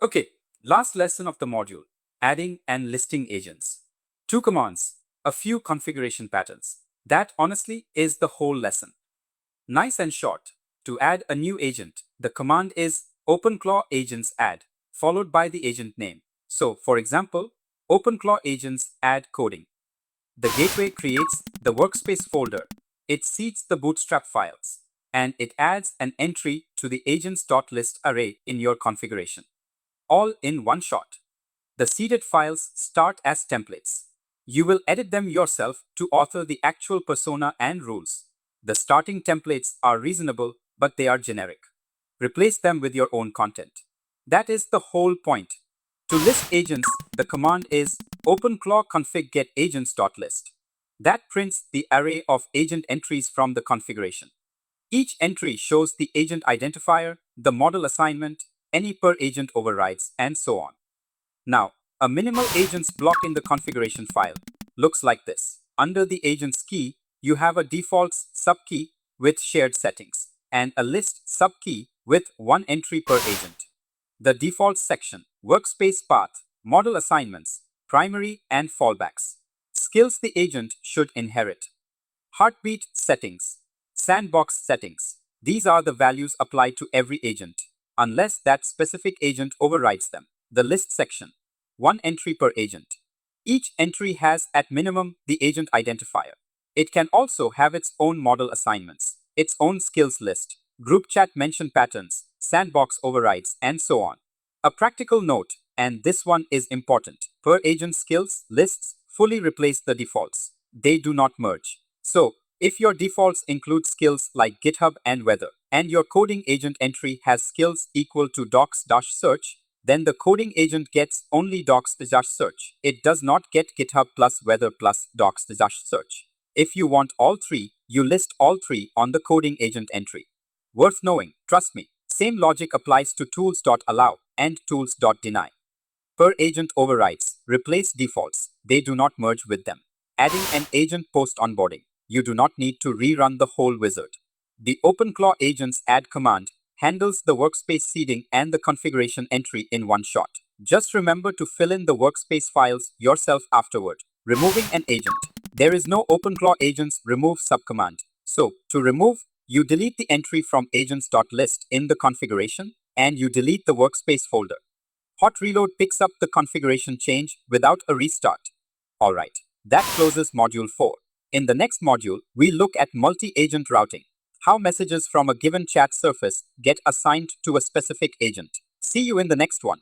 Okay, last lesson of the module, adding and listing agents. 2 commands, a few configuration patterns. That honestly is the whole lesson. Nice and short. To add a new agent, the command is OpenClaw agents add, followed by the agent name. So, for example, OpenClaw agents add coding. The gateway creates the workspace folder. It seeds the bootstrap files, and it adds an entry to the agents.list array in your configuration. All in one shot. The seeded files start as templates. You will edit them yourself to author the actual persona and rules. The starting templates are reasonable, but they are generic. Replace them with your own content. That is the whole point. To list agents, the command is OpenClaw config get agents.list. That prints the array of agent entries from the configuration. Each entry shows the agent identifier, the model assignment, any per agent overrides, and so on. Now, a minimal agents block in the configuration file looks like this. Under the agents key, you have a defaults subkey with shared settings and a list subkey with one entry per agent. The defaults section, workspace path, model assignments, primary and fallbacks. Skills the agent should inherit. Heartbeat settings, sandbox settings. These are the values applied to every agent, unless that specific agent overrides them. The list section, one entry per agent. Each entry has at minimum the agent identifier. It can also have its own model assignments, its own skills list, group chat mention patterns, sandbox overrides, and so on. A practical note, and this one is important, per agent skills lists fully replace the defaults. They do not merge. So, if your defaults include skills like GitHub and weather, and your coding agent entry has skills equal to docs-search, then the coding agent gets only docs-search. It does not get GitHub plus weather plus docs-search. If you want all three, you list all three on the coding agent entry. Worth knowing, trust me. Same logic applies to tools.allow and tools.deny. Per agent overrides replace defaults. They do not merge with them. Adding an agent post-onboarding. You do not need to rerun the whole wizard. The OpenClaw agents add command handles the workspace seeding and the configuration entry in one shot. Just remember to fill in the workspace files yourself afterward. Removing an agent. There is no OpenClaw agents remove subcommand. So, to remove, you delete the entry from agents.list in the configuration and you delete the workspace folder. Hot reload picks up the configuration change without a restart. Alright, that closes module 4. In the next module, we look at multi-agent routing. How messages from a given chat surface get assigned to a specific agent. See you in the next one.